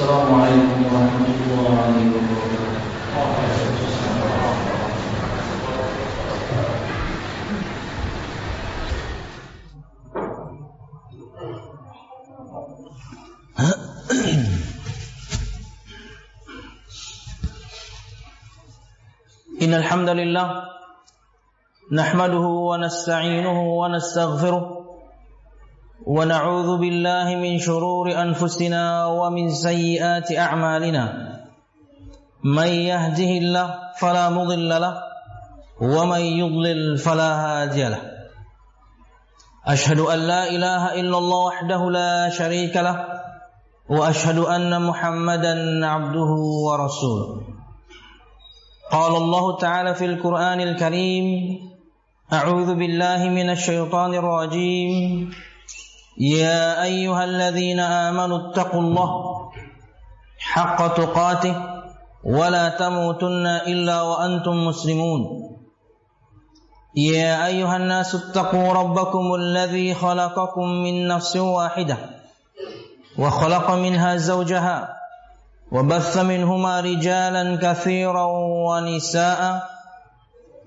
Assalamualaikum warahmatullahi wabarakatuh. Innal hamdalillah nahmaduhu wa nasta'inuhu wa nastaghfiruh wa na'udzu billahi min shururi anfusina wa min sayyiati a'malina. May yahdihillahu fala mudilla lahu wa may yudlil fala hadiya lahu. Ashhadu an la ilaha illallah wahdahu la sharika lahu wa ashhadu anna Muhammadan 'abduhu wa rasuluh. قال الله تعالى في القرآن الكريم أعوذ بالله من الشيطان الرجيم يا أيها الذين آمنوا اتقوا الله حق تقاته ولا تموتن إلا وأنتم مسلمون يا أيها الناس اتقوا ربكم الذي خلقكم من نفس واحدة وخلق منها زوجها وبث منهما رجالا كثيرا ونساء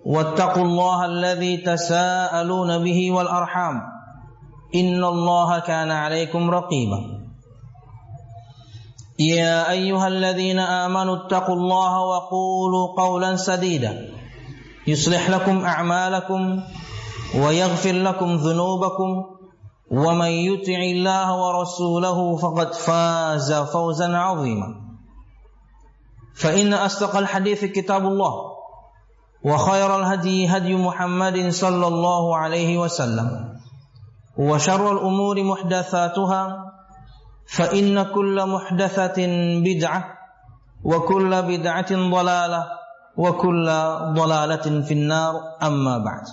واتقوا الله الذي تساءلون به والأرحام إن الله كان عليكم رقيبا يا أيها الذين آمنوا اتقوا الله وقولوا قولا سديدا يصلح لكم أعمالكم ويغفر لكم ذنوبكم ومن يطع الله ورسوله فقد فاز فوزا عظيما فإن أصدق الحديث كتاب الله وخير الهدي هدي محمد صلى الله عليه وسلم وشر الأمور محدثاتها فإن كل محدثة بدعة وكل بدعة ضلالة وكل ضلالة في النار أما بعد.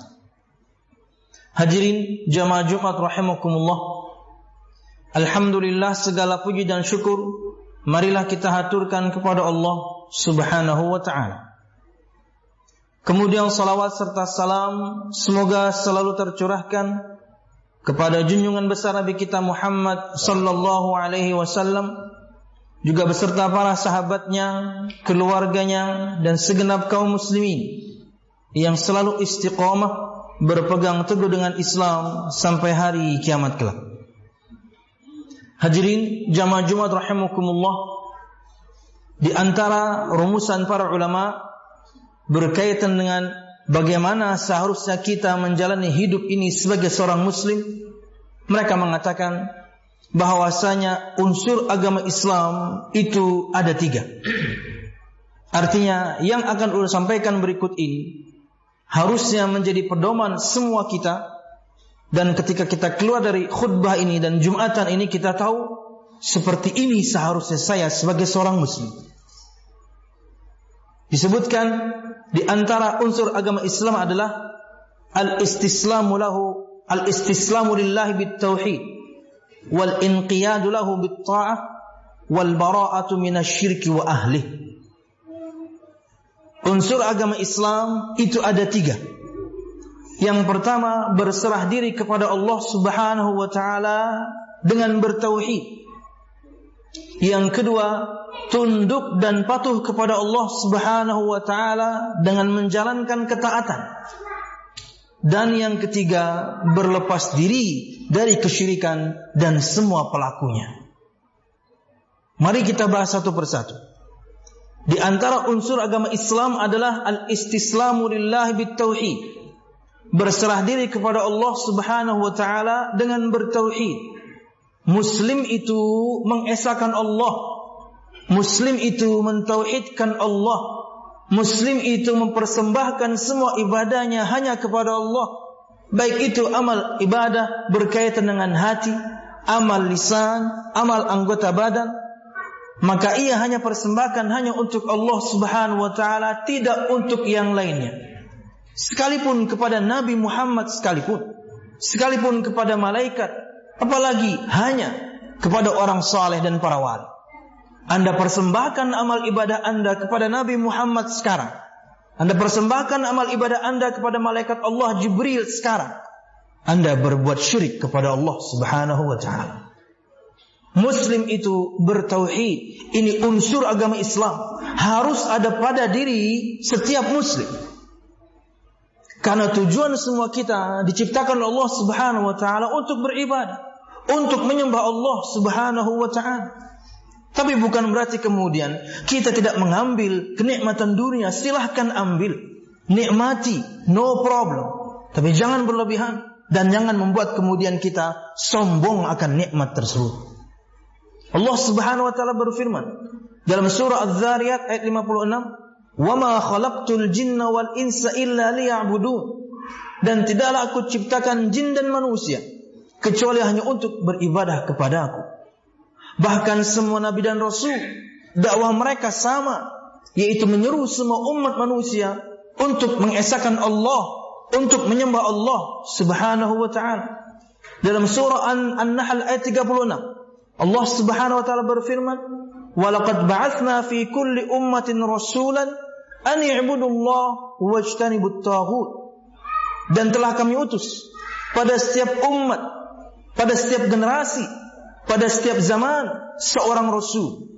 Hadirin jamaah Jumat rahimakumullah. Alhamdulillah, segala puji dan syukur marilah kita haturkan kepada Allah Subhanahu wa ta'ala. Kemudian salawat serta salam semoga selalu tercurahkan kepada junjungan besar Nabi kita Muhammad sallallahu alaihi wasallam, juga beserta para sahabatnya, keluarganya, dan segenap kaum muslimin yang selalu istiqamah berpegang teguh dengan Islam sampai hari kiamat kelak. Hadirin jamaah Jumat rahimakumullah, di antara rumusan para ulama berkaitan dengan bagaimana seharusnya kita menjalani hidup ini sebagai seorang muslim, mereka mengatakan bahwasanya unsur agama Islam itu ada 3. Artinya yang akan ulun sampaikan berikut ini harusnya menjadi pedoman semua kita. Dan ketika kita keluar dari khutbah ini dan Jumatan ini, kita tahu seperti ini seharusnya saya sebagai seorang muslim. Disebutkan di antara unsur agama Islam adalah al-istislamu lillahi bit-tauhid wal inqiyadu lahu bit-ta'ah wal bara'atu minasyirki wa ahlihi. Unsur agama Islam itu ada 3. Yang pertama, berserah diri kepada Allah Subhanahu wa ta'ala dengan bertauhid. Yang kedua, tunduk dan patuh kepada Allah Subhanahu wa ta'ala dengan menjalankan ketaatan. Dan yang ketiga, berlepas diri dari kesyirikan dan semua pelakunya. Mari kita bahas satu persatu. Di antara unsur agama Islam adalah al-istislamu lillahi bit-tauhid. Berserah diri kepada Allah Subhanahu wa ta'ala dengan bertauhid. Muslim itu mengesahkan Allah. Muslim itu mentauhidkan Allah. Muslim itu mempersembahkan semua ibadahnya hanya kepada Allah. Baik itu amal ibadah berkaitan dengan hati, amal lisan, amal anggota badan. Maka ia hanya persembahkan hanya untuk Allah Subhanahu wa ta'ala, tidak untuk yang lainnya. Sekalipun kepada Nabi Muhammad sekalipun kepada malaikat, apalagi hanya kepada orang saleh dan para wali. Anda persembahkan amal ibadah Anda kepada Nabi Muhammad sekarang. Anda persembahkan amal ibadah Anda kepada malaikat Allah Jibril sekarang. Anda berbuat syirik kepada Allah Subhanahu wa ta'ala. Muslim itu bertauhid. Ini unsur agama Islam. Harus ada pada diri setiap Muslim. Karena tujuan semua kita diciptakan Allah Subhanahu wa ta'ala untuk beribadah, untuk menyembah Allah Subhanahu wa ta'ala. Tapi bukan berarti kemudian kita tidak mengambil kenikmatan dunia. Silahkan ambil, nikmati, no problem. Tapi jangan berlebihan dan jangan membuat kemudian kita sombong akan nikmat tersebut. Allah Subhanahu wa ta'ala berfirman dalam surah Az-Zariyat ayat 56, "Wa ma khalaqtul jinna wal insa illa liya'budun." Dan tidaklah aku ciptakan jin dan manusia kecuali hanya untuk beribadah kepada aku. Bahkan semua nabi dan rasul, dakwah mereka sama, yaitu menyeru semua umat manusia untuk mengesahkan Allah, untuk menyembah Allah Subhanahu wa ta'ala. Dalam surah An-Nahl ayat 36, Allah Subhanahu wa ta'ala berfirman, "Walaqad ba'atsna fi kulli ummatin rasulan an i'budullah wajtanibut taghut." Dan telah kami utus pada setiap umat, pada setiap generasi, pada setiap zaman seorang rasul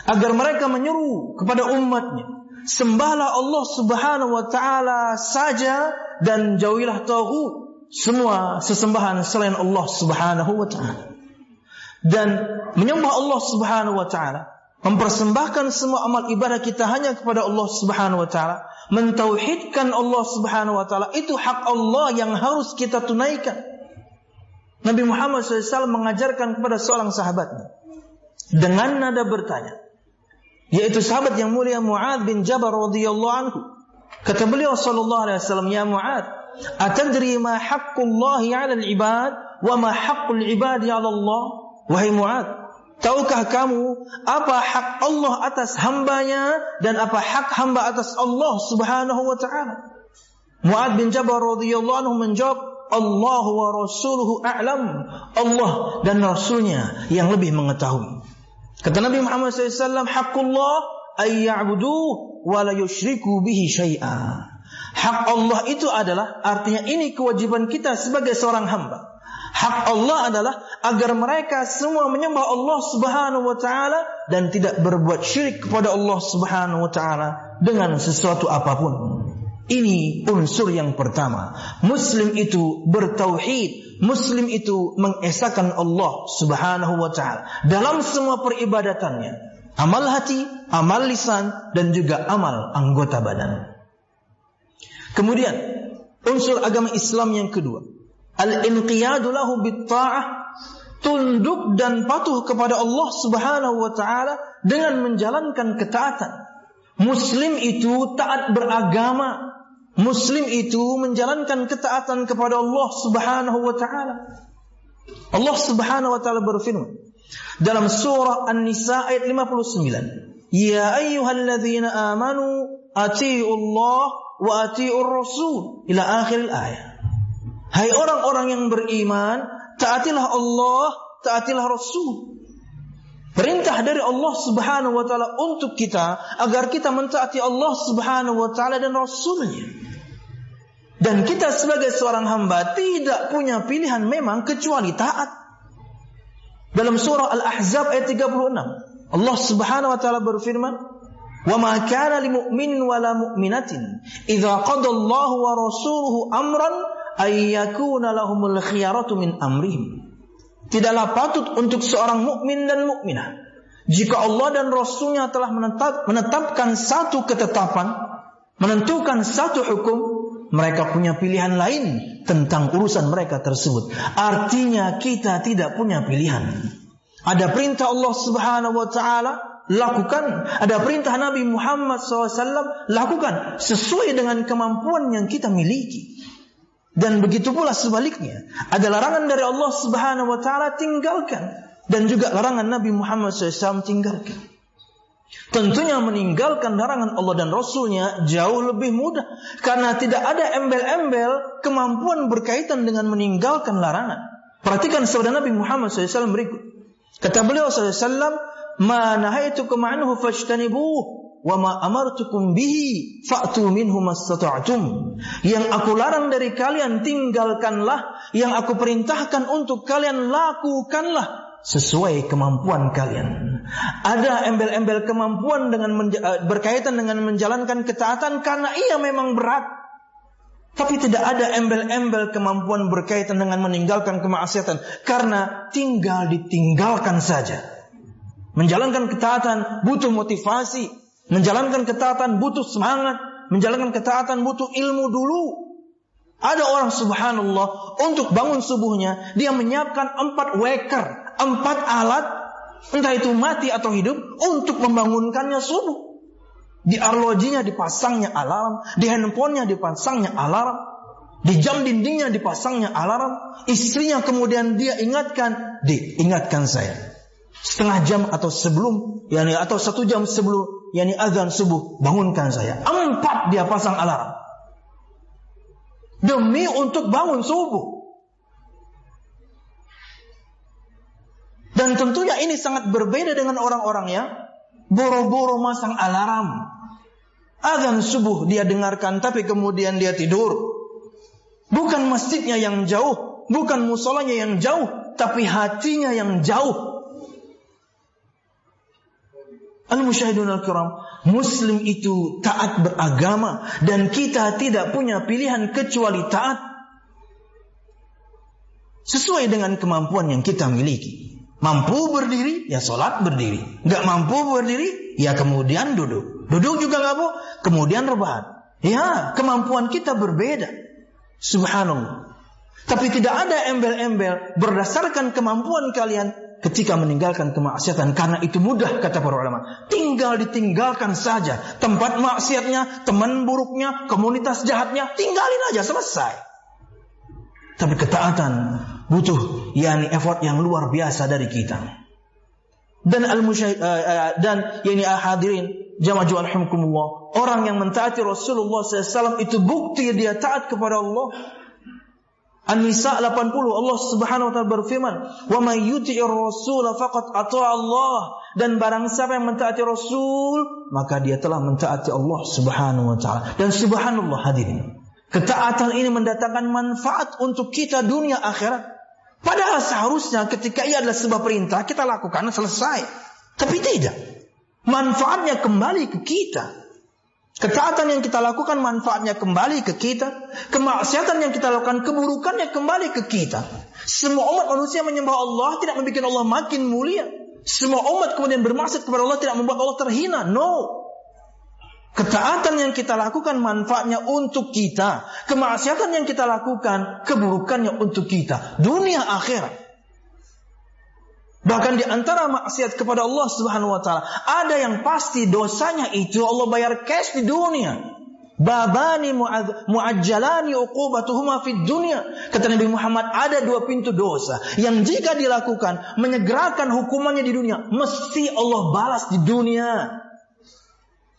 agar mereka menyeru kepada umatnya, sembahlah Allah Subhanahu wa ta'ala saja dan jauhilah taghut, semua sesembahan selain Allah Subhanahu wa ta'ala. Dan menyembah Allah Subhanahu wa ta'ala, mempersembahkan semua amal ibadah kita hanya kepada Allah Subhanahu wa ta'ala, mentauhidkan Allah Subhanahu wa ta'ala, itu hak Allah yang harus kita tunaikan. Nabi Muhammad SAW mengajarkan kepada seorang sahabatnya dengan nada bertanya, yaitu sahabat yang mulia Mu'adz bin Jabal radhiyallahu anhu. Kata beliau sallallahu alaihi wasallam, "Ya Mu'adz, atadri ma haqqullahi 'alal ibad wa ma haqqul ibadi 'ala Allah?" Wahai Mu'adz, tahukah kamu apa hak Allah atas hambanya dan apa hak hamba atas Allah Subhanahu wa ta'ala? Mu'adz bin Jabal radhiyallahu anhu menjawab, "Allah wa rasuluhu a'lam." Allah dan Rasulnya yang lebih mengetahui. Kata Nabi Muhammad SAW, "Haqqullah ay ya'buduhu wa la yusyriku bihi syai'a." Hak Allah itu adalah, artinya ini kewajiban kita sebagai seorang hamba. Hak Allah adalah agar mereka semua menyembah Allah Subhanahu wa ta'ala dan tidak berbuat syirik kepada Allah Subhanahu wa ta'ala dengan sesuatu apapun. Ini unsur yang pertama. Muslim itu bertauhid, Muslim itu mengesahkan Allah Subhanahu wa ta'ala dalam semua peribadatannya, amal hati, amal lisan, dan juga amal anggota badan. Kemudian unsur agama Islam yang kedua, al-inqiyadu lahu bit-ta'ah, tunduk dan patuh kepada Allah Subhanahu wa ta'ala dengan menjalankan ketaatan. Muslim itu taat beragama. Muslim itu menjalankan ketaatan kepada Allah Subhanahu wa ta'ala. Allah Subhanahu wa ta'ala berfirman dalam surah An-Nisa ayat 59, "Ya ayyuhalladzina amanu atii'u Allah wa atii'ur rasul," ila akhir ayat. Hai orang-orang yang beriman, taatilah Allah, taatilah Rasul. Perintah dari Allah Subhanahu wa ta'ala untuk kita agar kita mentaati Allah Subhanahu wa ta'ala dan Rasulnya. Dan kita sebagai seorang hamba tidak punya pilihan memang kecuali taat. Dalam surah Al-Ahzab ayat 36, Allah Subhanahu wa ta'ala berfirman, "Wa ma kana lil mu'minin wa la mu'minatin idza qada Allahu wa rasuluhu amran ayyakuna lahumul khiyaratu min amrihim." Tidaklah patut untuk seorang mukmin dan mukminah jika Allah dan Rasulnya telah menetapkan satu ketetapan, menentukan satu hukum, mereka punya pilihan lain tentang urusan mereka tersebut. Artinya kita tidak punya pilihan. Ada perintah Allah Subhanahu wa ta'ala, lakukan. Ada perintah Nabi Muhammad SAW, lakukan sesuai dengan kemampuan yang kita miliki. Dan begitu pula sebaliknya, ada larangan dari Allah Subhanahu wa ta'ala, tinggalkan. Dan juga larangan Nabi Muhammad SAW, tinggalkan. Tentunya meninggalkan larangan Allah dan Rasulnya jauh lebih mudah, karena tidak ada embel-embel kemampuan berkaitan dengan meninggalkan larangan. Perhatikan sabda Nabi Muhammad SAW berikut. Kata beliau SAW, "Ma nahaitukum anhu fajtanibuh, wa ma amartukum bihi fa'tu minhu mastata'tum." Yang aku larang dari kalian tinggalkanlah, yang aku perintahkan untuk kalian lakukanlah sesuai kemampuan kalian. Ada embel-embel kemampuan berkaitan dengan menjalankan ketaatan karena ia memang berat. Tapi tidak ada embel-embel kemampuan berkaitan dengan meninggalkan kemaksiatan karena tinggal ditinggalkan saja. Menjalankan ketaatan butuh motivasi, menjalankan ketaatan butuh semangat, menjalankan ketaatan butuh ilmu dulu. Ada orang subhanallah untuk bangun subuhnya dia menyiapkan 4 weker, 4 alat, entah itu mati atau hidup, untuk membangunkannya subuh. Di arlojinya dipasangnya alarm, di handphonenya dipasangnya alarm, di jam dindingnya dipasangnya alarm. Istrinya kemudian dia ingatkan, ingatkan saya setengah jam atau sebelum, atau 1 jam sebelum azan subuh, bangunkan saya. 4 dia pasang alarm demi untuk bangun subuh. Dan tentunya ini sangat berbeda dengan orang-orang yang boro-boro masang alarm. Azan subuh dia dengarkan tapi kemudian dia tidur. Bukan masjidnya yang jauh, bukan musolanya yang jauh, tapi hatinya yang jauh. Al-musyahidun al-kiram, muslim itu taat beragama dan kita tidak punya pilihan kecuali taat sesuai dengan kemampuan yang kita miliki. Mampu berdiri, ya sholat berdiri. Gak mampu berdiri, ya kemudian duduk. Duduk juga gak mampu, kemudian rebahan. Ya, kemampuan kita berbeda. Subhanallah. Tapi tidak ada embel-embel berdasarkan kemampuan kalian ketika meninggalkan kemaksiatan. Karena itu mudah, kata para ulama. Tinggal ditinggalkan saja. Tempat maksiatnya, teman buruknya, komunitas jahatnya, tinggalin aja, selesai. Tapi ketaatan butuh effort yang luar biasa dari kita. Dan hadirin jamaah rahimakumullah, orang yang mentaati Rasulullah SAW itu bukti dia taat kepada Allah. An-Nisa 80, Allah Subhanahu wa taala berfirman, "Wa may yuti'ir rasul faqad ata'a Allah." Dan barang siapa yang mentaati Rasul, maka dia telah mentaati Allah Subhanahu wa taala. Dan subhanallah hadirin, ketaatan ini mendatangkan manfaat untuk kita dunia akhirat. Padahal seharusnya ketika ia adalah sebuah perintah, kita lakukan selesai. Tapi tidak. Manfaatnya kembali ke kita. Ketaatan yang kita lakukan manfaatnya kembali ke kita. Kemaksiatan yang kita lakukan keburukannya kembali ke kita. Semua umat manusia menyembah Allah tidak membuat Allah makin mulia. Semua umat kemudian bermaksud kepada Allah tidak membuat Allah terhina. No. Ketaatan yang kita lakukan manfaatnya untuk kita. Kemaksiatan yang kita lakukan keburukannya untuk kita. Dunia akhirat. Bahkan di antara maksiat kepada Allah Subhanahu wa taala, ada yang pasti dosanya itu Allah bayar cash di dunia. Babani muajjalani uqubatuhuma fid dunya. Kata Nabi Muhammad, ada 2 pintu dosa yang jika dilakukan menyegerakan hukumannya di dunia, mesti Allah balas di dunia.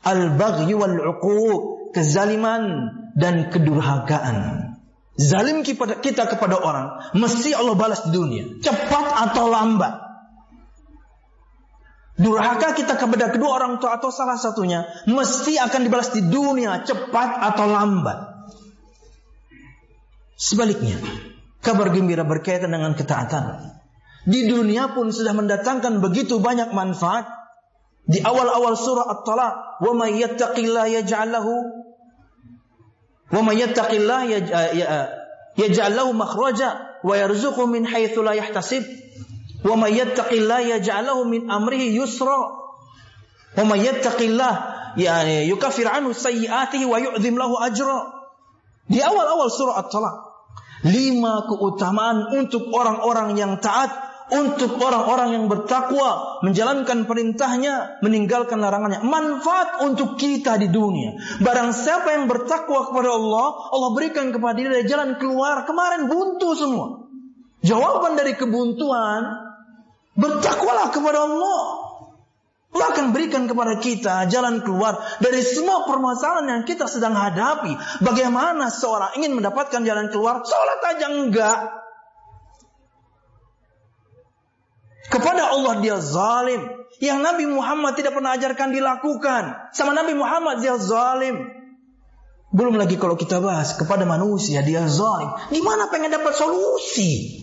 Al-baghy wal-uquq, kezaliman dan kedurhakaan. Zalim kita kepada orang, mesti Allah balas di dunia, cepat atau lambat. Durhaka kita kepada kedua orang tua atau salah satunya, mesti akan dibalas di dunia, cepat atau lambat. Sebaliknya, kabar gembira berkaitan dengan ketaatan. Di dunia pun sudah mendatangkan begitu banyak manfaat. Di awal-awal surah At-Talaq, wa may yattaqillaha yaj'al lahu makhraja wa yarzuqhu min haitsu la yahtasib. Wa may yattaqillaha yaj'al lahu min amrihi yusra. Wa may yattaqillaha yukaffir anhu sayyi'atihi wa yu'dhim lahu ajra. Di awal-awal surah At-Talaq, 5 keutamaan untuk orang-orang yang taat, untuk orang-orang yang bertakwa, menjalankan perintahnya, meninggalkan larangannya. Manfaat untuk kita di dunia. Barang siapa yang bertakwa kepada Allah, Allah berikan kepada dia jalan keluar. Kemarin buntu semua. Jawaban dari kebuntuan, bertakwalah kepada Allah. Allah akan berikan kepada kita jalan keluar dari semua permasalahan yang kita sedang hadapi. Bagaimana seorang ingin mendapatkan jalan keluar, sholat aja enggak. Kepada Allah dia zalim. Yang Nabi Muhammad tidak pernah ajarkan dilakukan. Sama Nabi Muhammad dia zalim. Belum lagi kalau kita bahas kepada manusia dia zalim. Gimana pengen dapat solusi?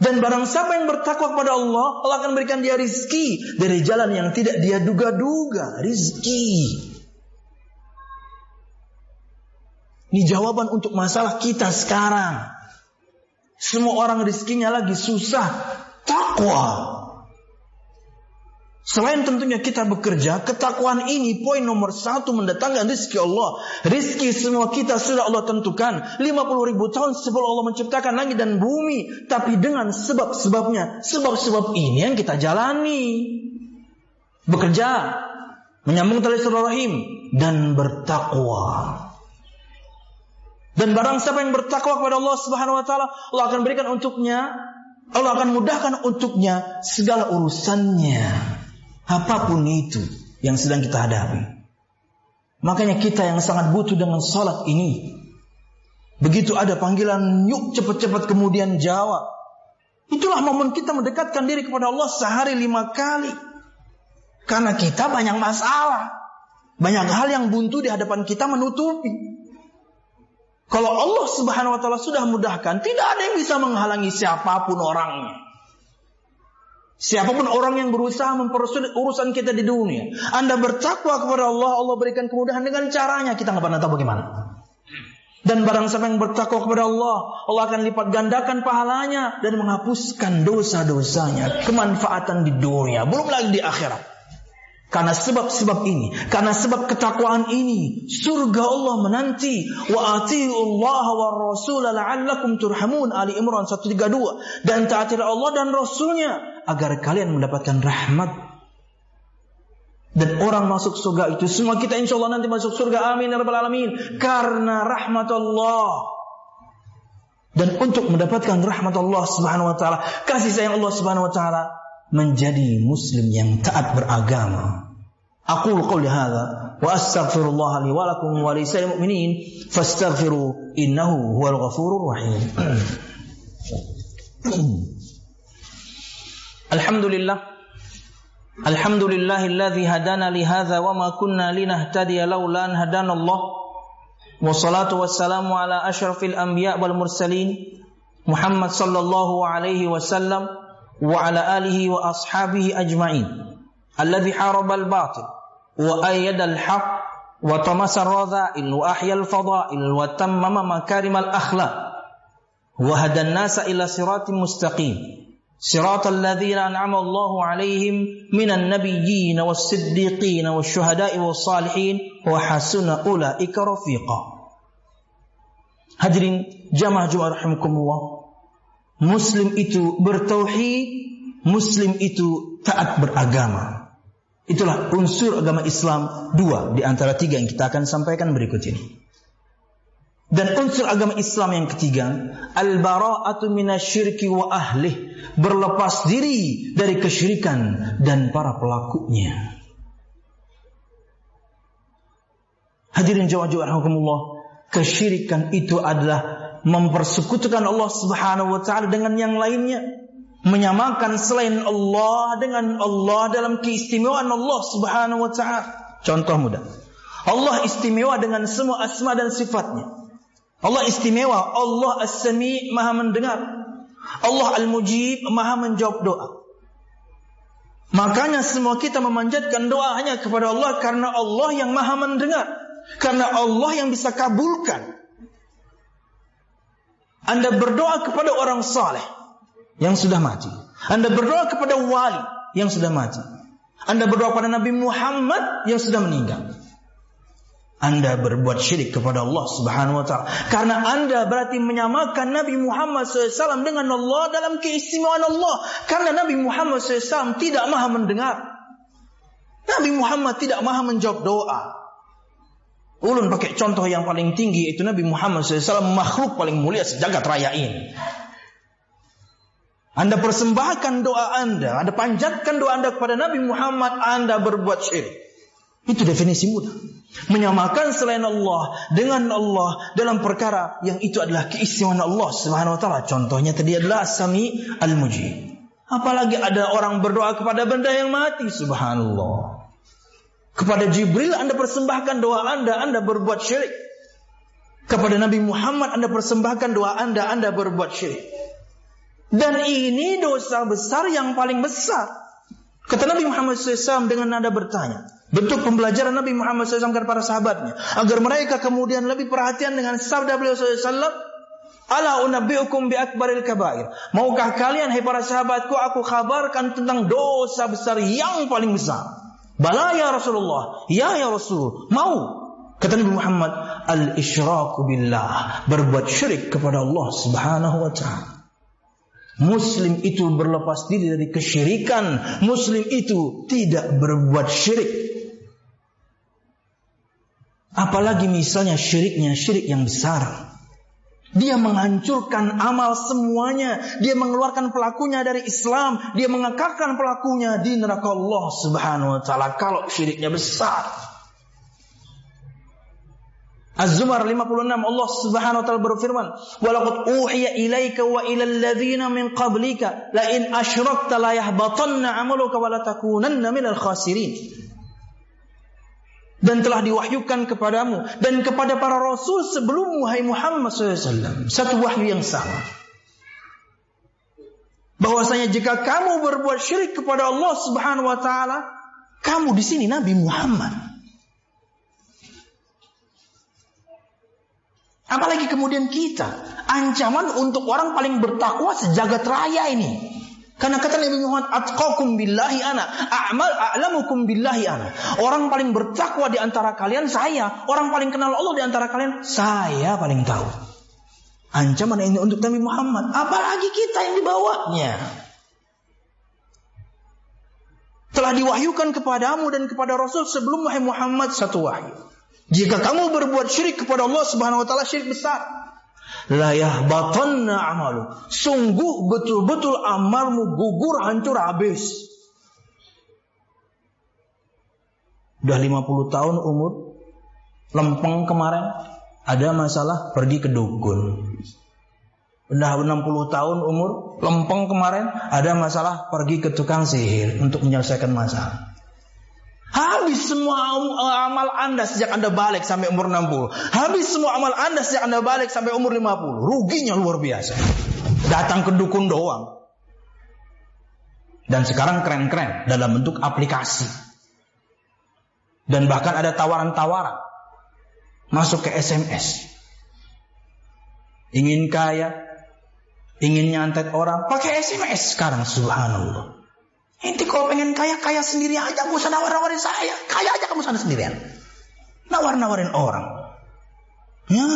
Dan barang siapa yang bertakwa kepada Allah, Allah akan berikan dia rizki dari jalan yang tidak dia duga-duga. Rizki. Ini jawaban untuk masalah kita sekarang. Semua orang rizkinya lagi susah. Takwa. Selain tentunya kita bekerja, ketakwaan ini poin nomor 1 mendatangkan rizki Allah. Rizki semua kita sudah Allah tentukan. 50.000 tahun sebelum Allah menciptakan langit dan bumi. Tapi dengan sebab-sebabnya. Sebab-sebab ini yang kita jalani. Bekerja, menyambung tali silaturahim, dan bertakwa. Dan barang siapa yang bertakwa kepada Allah Subhanahu wa taala, Allah akan berikan untuknya, Allah akan mudahkan untuknya segala urusannya. Apapun itu yang sedang kita hadapi. Makanya kita yang sangat butuh dengan salat ini. Begitu ada panggilan, yuk cepat-cepat kemudian jawab. Itulah momen kita mendekatkan diri kepada Allah sehari 5 kali. Karena kita banyak masalah. Banyak hal yang buntu di hadapan kita menutupi. Kalau Allah Subhanahu wa taala sudah mudahkan, tidak ada yang bisa menghalangi siapapun orangnya. Siapapun orang yang berusaha mempersulit urusan kita di dunia. Anda bertakwa kepada Allah, Allah berikan kemudahan dengan caranya. Kita nggak pernah tahu bagaimana. Dan barang siapa yang bertakwa kepada Allah, Allah akan lipat gandakan pahalanya dan menghapuskan dosa-dosanya. Kemanfaatan di dunia, belum lagi di akhirat. Karena sebab-sebab ini, karena sebab ketakwaan ini, surga Allah menanti. Wa atiiullaha war rasul la'allakum turhamun. Ali Imran 132. Dan taatilah Allah dan Rasulnya agar kalian mendapatkan rahmat. Dan orang masuk surga itu semua kita insya Allah nanti masuk surga. Amin ya rabbal alamin. Karena rahmat Allah. Dan untuk mendapatkan rahmat Allah Subhanahu wa taala, kasih sayang Allah Subhanahu wa taala, menjadi muslim yang taat beragama. Aqul qouli hadza wa astaghfirullah li wa lakum wa li sa'il mu'minin fastaghfiru innahu huwal ghafurur rahim. Alhamdulillahilladzi hadana li hadza wa ma kunna linahtadiya laula an hadana Allah. Wassalatu wassalamu ala asyrafil anbiya wal mursalin Muhammad sallallahu alaihi wasallam wa ala alihi wa ashabihi ajma'in. Alladhi harabal batil wa ayyadal haq wa tamasar radha'il wa ahyal fada'il wa tammama makarimal akhlaq wa hadan nasa ila siratim mustaqim siratal ladzina an'ama Allahu 'alaihim minan nabiyyin was-siddiqin wasyuhada'i was-salihin wa hasuna ulaika rafiqa. Hadirin jamaah Jumat rahimakumullah, muslim itu bertauhid, muslim itu taat beragama. Itulah unsur agama Islam 2 di antara 3 yang kita akan sampaikan berikut ini. Dan unsur agama Islam yang ketiga, al-bara'atu minasyirki wa ahlih, berlepas diri dari kesyirikan dan para pelakunya. Hadirin jamaah rahimakumullah, kesyirikan itu adalah mempersekutukan Allah Subhanahu wa taala dengan yang lainnya. Menyamakan selain Allah dengan Allah dalam keistimewaan Allah Subhanahu wa ta'ala. Contoh mudah. Allah istimewa dengan semua asma dan sifatnya. Allah istimewa. Allah as-sami', maha mendengar. Allah al-mujib, maha menjawab doa. Makanya semua kita memanjatkan doa hanya kepada Allah karena Allah yang maha mendengar. Karena Allah yang bisa kabulkan. Anda berdoa kepada orang saleh yang sudah mati. Anda berdoa kepada wali yang sudah mati. Anda berdoa kepada Nabi Muhammad yang sudah meninggal. Anda berbuat syirik kepada Allah Subhanahu wa ta'ala. Karena Anda berarti menyamakan Nabi Muhammad SAW dengan Allah dalam keistimewaan Allah. Karena Nabi Muhammad SAW tidak maha mendengar. Nabi Muhammad tidak maha menjawab doa. Ulun pakai contoh yang paling tinggi, itu Nabi Muhammad SAW makhluk paling mulia sejagat raya ini. Anda persembahkan doa Anda, Anda panjatkan doa Anda kepada Nabi Muhammad, Anda berbuat syirik. Itu definisi mudah. Menyamakan selain Allah dengan Allah dalam perkara yang itu adalah keistimewaan Allah Subhanahu wa taala. Contohnya tadi adalah As-Sami' Al-Mujib. Apalagi ada orang berdoa kepada benda yang mati, subhanallah. Kepada Jibril Anda persembahkan doa Anda berbuat syirik. Kepada Nabi Muhammad Anda persembahkan doa Anda berbuat syirik. Dan ini dosa besar yang paling besar. Kata Nabi Muhammad SAW dengan nada bertanya. Bentuk pembelajaran Nabi Muhammad SAW kepada para sahabatnya. Agar mereka kemudian lebih perhatian dengan sabda beliau SAW. Ala unabbi'ukum bi akbaril kabair. Maukah kalian, hai para sahabatku, aku kabarkan tentang dosa besar yang paling besar? Bala ya Rasulullah. Ya Rasul. Mau. Kata Nabi Muhammad, al-isyraku billah. Berbuat syirik kepada Allah Subhanahu wa ta'ala. Muslim itu berlepas diri dari kesyirikan. Muslim itu tidak berbuat syirik. Apalagi misalnya syiriknya syirik yang besar. Dia menghancurkan amal semuanya. Dia mengeluarkan pelakunya dari Islam. Dia mengekalkan pelakunya di neraka Allah Subhanahu wa ta'ala. Kalau syiriknya besar. Az-Zumar 56, Allah Subhanahu wa ta'ala berfirman, "Walaqad uhiya ilaika wa ilal ladzina min qablika la in asyrakta la yahbatanna 'amaluka wa la takunanna minal khasirin." Dan telah diwahyukan kepadamu dan kepada para rasul sebelummu, hai Muhammad SAW, satu wahyu yang sama. Bahwasanya jika kamu berbuat syirik kepada Allah Subhanahu wa ta'ala, kamu di sini Nabi Muhammad. Apalagi kemudian kita, ancaman untuk orang paling bertakwa sejagat raya ini. Karena kata Nabi Muhammad, atqakum billahi ana, a'lamukum billahi ana. Orang paling bertakwa di antara kalian saya, orang paling kenal Allah di antara kalian saya paling tahu. Ancaman ini untuk Nabi Muhammad, apalagi kita yang di bawahnya. Telah diwahyukan kepadamu dan kepada Rasul sebelum Muhammad satu wahyu. Jika kamu berbuat syirik kepada Allah Subhanahu wa ta'ala, syirik besar, la yahbatanna amalu. Sungguh betul-betul amalmu gugur, hancur, habis. Udah 50 tahun umur, lempeng kemarin, ada masalah pergi ke dukun. Udah 60 tahun umur, lempeng kemarin, ada masalah pergi ke tukang sihir untuk menyelesaikan masalah. Habis semua amal Anda sejak Anda balik sampai umur 60. Habis semua amal Anda sejak Anda balik sampai umur 50. Ruginya luar biasa. Datang ke dukun doang. Dan sekarang keren-keren dalam bentuk aplikasi. Dan bahkan ada tawaran-tawaran. Masuk ke SMS. Ingin kaya, ingin nyantet orang, pakai SMS sekarang, subhanallah. Inti kalau pengen kaya, kaya sendiri aja. Gak usah nawar-nawarin saya. Kaya aja kamu sana sendirian. Nawar-nawarin orang. Ya,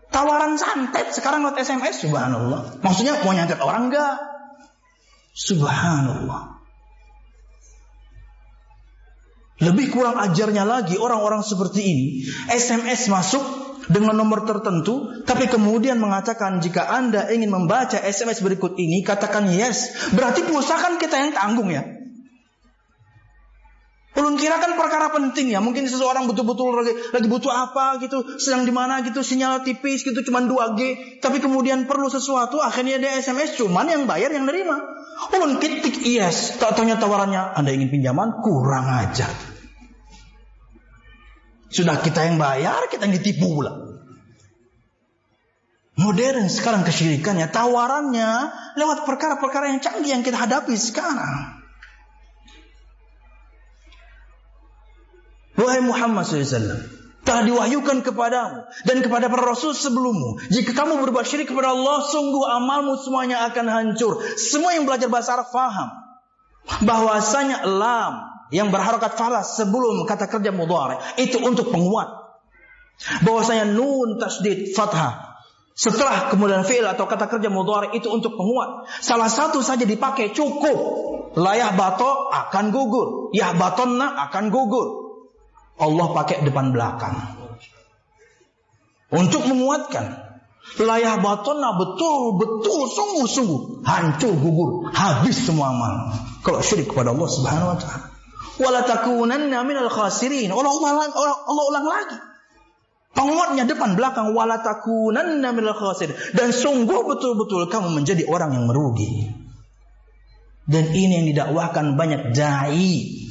tawaran santet sekarang lewat SMS. Subhanallah. Maksudnya mau nyantet orang enggak? Subhanallah. Lebih kurang ajarnya lagi orang-orang seperti ini. SMS masuk dengan nomor tertentu, tapi kemudian mengatakan jika Anda ingin membaca SMS berikut ini, katakan yes. Berarti pulsa kan kita yang tanggung ya. Ulun kira kan perkara penting ya. Mungkin seseorang betul-betul lagi butuh apa gitu, sedang di mana gitu, sinyal tipis gitu, cuman 2G, tapi kemudian perlu sesuatu, akhirnya dia SMS, cuman yang bayar yang nerima. Ulun ketik yes, tak tanya tawarannya, Anda ingin pinjaman, kurang aja. Sudah kita yang bayar, kita yang ditipu pula. Modern sekarang kesyirikannya, tawarannya lewat perkara-perkara yang canggih yang kita hadapi sekarang. Wahai Muhammad SAW, telah diwahyukan kepadamu dan kepada para rasul sebelummu. Jika kamu berbuat syirik kepada Allah, sungguh amalmu semuanya akan hancur. Semua yang belajar bahasa Arab faham bahwasanya lam yang berharokat falas sebelum kata kerja mudhari itu untuk penguat. Bahwasanya nun tasdid fathah setelah kemudian fi'il atau kata kerja mudhari itu untuk penguat. Salah satu saja dipakai cukup. La yahbato akan gugur, yahbatonna akan gugur. Allah pakai depan belakang untuk menguatkan. La yahbatonna betul-betul sungguh-sungguh hancur, gugur, habis semua amal kalau syirik kepada Allah Subhanahu wa ta'ala. Wala takunanna minal khasirin. Allah ulang lagi. Penguatnya depan belakang, wala takunanna minal khasirin. Dan sungguh betul-betul kamu menjadi orang yang merugi. Dan ini yang didakwahkan banyak dai.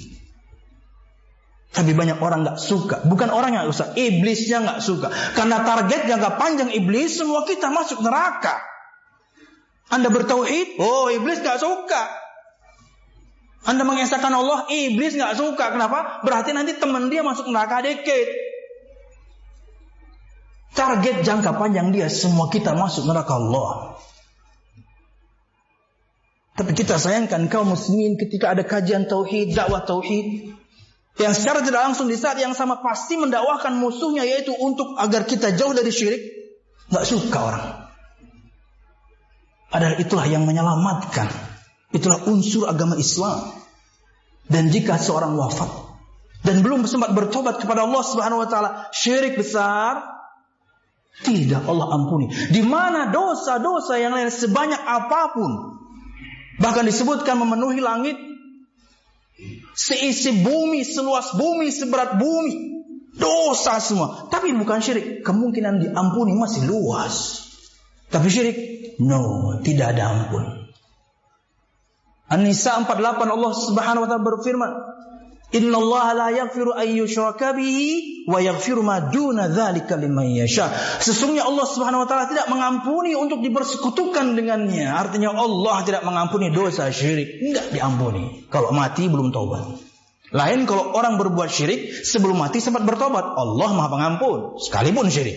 Tapi banyak orang gak suka. Bukan orang yang gak suka, iblisnya gak suka. Karena target jangka panjang iblis, semua kita masuk neraka. Anda bertauhid, oh iblis gak suka. Anda mengesahkan Allah, iblis gak suka. Kenapa? Berarti nanti teman dia masuk neraka dikit. Target jangka panjang dia, semua kita masuk neraka Allah. Tapi kita sayangkan kaum muslimin ketika ada kajian tauhid, dakwah tauhid, yang secara tidak langsung di saat yang sama pasti mendakwahkan musuhnya, yaitu untuk agar kita jauh dari syirik, gak suka orang. Padahal itulah yang menyelamatkan. Itulah unsur agama Islam. Dan jika seorang wafat dan belum sempat bertobat kepada Allah Subhanahu wa taala, syirik besar, tidak Allah ampuni. Di mana dosa-dosa yang lain sebanyak apapun, bahkan disebutkan memenuhi langit, seisi bumi, seluas bumi, seberat bumi, dosa semua. Tapi bukan syirik, kemungkinan diampuni masih luas. Tapi syirik, no, tidak ada ampun. An-Nisa 48 Allah Subhanahu wa taala berfirman, Innallaha la yaghfiru an yushraka bihi wa yaghfiru ma duna dzalika liman yasha. Sesungguhnya Allah Subhanahu wa taala tidak mengampuni untuk dipersekutukan dengannya. Artinya Allah tidak mengampuni dosa syirik, enggak diampuni kalau mati belum taubat. Lain kalau orang berbuat syirik sebelum mati sempat bertobat, Allah Maha Pengampun sekalipun syirik.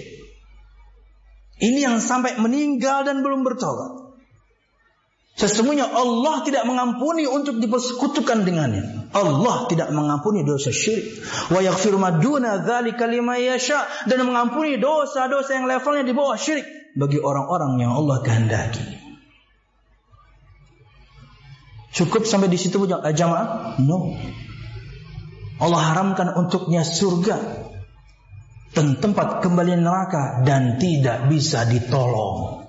Ini yang sampai meninggal dan belum bertobat. Sesungguhnya Allah tidak mengampuni untuk dipersekutukan dengannya. Allah tidak mengampuni dosa syirik. Wa yaghfiru ma duna dzalika liman yasha, dan mengampuni dosa-dosa yang levelnya di bawah syirik bagi orang-orang yang Allah kehendaki. Cukup sampai di situ jamaah? No. Allah haramkan untuknya surga dan tempat kembali neraka dan tidak bisa ditolong.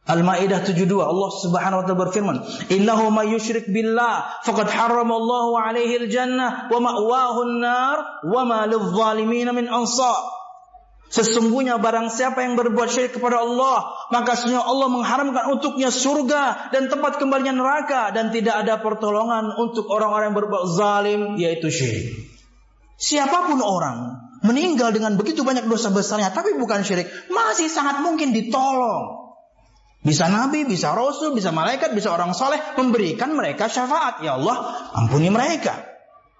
Al-Maidah 72 Allah Subhanahu wa taala berfirman, "Innahu may yusyrik billah faqad harramallahu 'alaihi al-jannah wa ma'wahu an-nar wa ma lidh-dhalimin min ansar." Sesungguhnya barang siapa yang berbuat syirik kepada Allah, maka sesungguhnya Allah mengharamkan untuknya surga dan tempat kembalinya neraka, dan tidak ada pertolongan untuk orang-orang yang berbuat zalim, yaitu syirik. Siapapun orang meninggal dengan begitu banyak dosa besarnya tapi bukan syirik, masih sangat mungkin ditolong. Bisa nabi, bisa rasul, bisa malaikat, bisa orang saleh memberikan mereka syafaat. Ya Allah, ampuni mereka.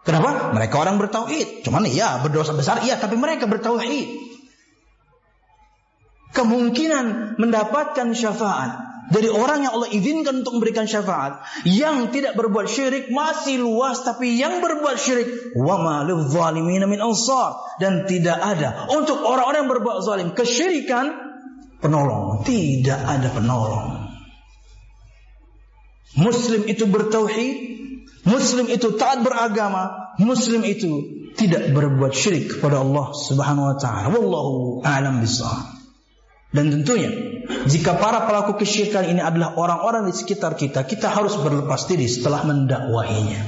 Kenapa? Mereka orang bertauhid. Cuman ya berdosa besar, iya, tapi mereka bertauhid. Kemungkinan mendapatkan syafaat dari orang yang Allah izinkan untuk memberikan syafaat yang tidak berbuat syirik masih luas, tapi yang berbuat syirik wa ma lidh-dhalimin min ansar, dan tidak ada untuk orang-orang yang berbuat zalim kesyirikan penolong, tidak ada penolong. Muslim itu bertauhid, Muslim itu taat beragama, Muslim itu tidak berbuat syirik kepada Allah Subhanahu wa taala. Wallahu a'lam bishawab. Dan tentunya jika para pelaku kesyirikan ini adalah orang-orang di sekitar kita, kita harus berlepas diri setelah mendakwahinya.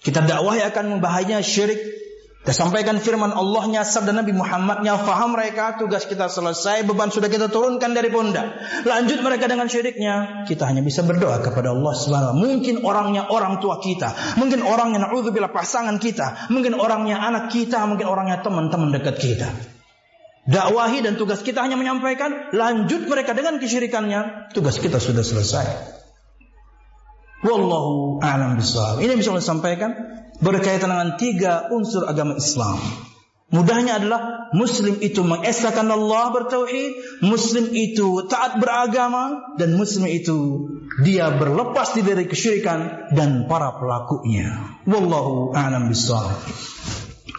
Kita dakwahi akan bahayanya syirik. Kita sampaikan firman Allahnya, sabda Nabi Muhammadnya, faham mereka, tugas kita selesai, beban sudah kita turunkan dari pundak. Lanjut mereka dengan syiriknya, kita hanya bisa berdoa kepada Allah Subhanahu wa taala. Mungkin orangnya orang tua kita, mungkin orangnya na'udzubillah pasangan kita, mungkin orangnya anak kita, mungkin orangnya teman-teman dekat kita. Dakwahi dan tugas kita hanya menyampaikan, lanjut mereka dengan kesyirikannya, tugas kita sudah selesai. Wallahu a'lam bishawab. Ini bisa saya sampaikan berkaitan dengan 3 unsur agama Islam. Mudahnya adalah Muslim itu mengesahkan Allah, bertauhid, Muslim itu taat beragama, dan Muslim itu dia berlepas diri dari kesyirikan dan para pelakunya. Wallahu a'lam bishawab.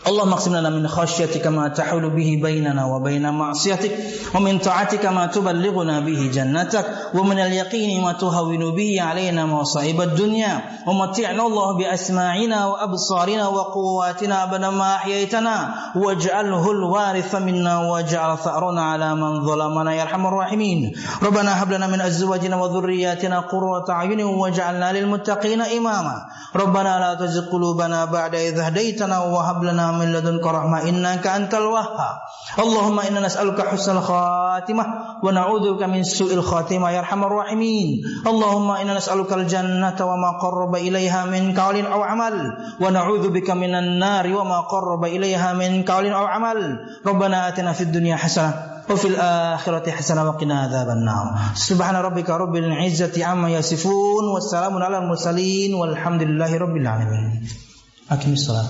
Allah maqsim lana min khasyatika ma tahulu bihi bainana wa baina ma'siyatik, wa min ta'atika ma tuballighuna bihi jannatak, wa min al-yaqini ma tuhawwinu bihi alaina masa'ibad dunya, wa mati'na Allah bi asma'ina wa absarina wa quwwatina abada ma ahyaytana, waj'alhu al-waritha minna waj'al tha'rana ala man zalamana ya arhamar rahimin. Rabbana hab lana min azwajina wa dhurriyyatina qurrata a'yunin waj'alna lil muttaqina imama. Rabbana la tuzigh qulubana ba'da idh hadaytana wa hab lana lana min ladunka rahmah innaka antal wahhab. Allahumma inna nas'aluka husnal khatimah wa na'udzubika min su'il khatimah ya arhamar rahimin. Allahumma inna nas'aluka al-jannata wa ma qarraba ilaiha min qawlin aw amal wa na'udzubika minan nari wa ma qarraba ilaiha min qawlin aw amal. Rabbana atina fid dunya hasanah wa fil akhirati hasanah wa qina adzaban nar. Subhana rabbika rabbil izzati amma yasifun wa salamun alal mursalin walhamdulillahi rabbil alamin. Aqimis salat.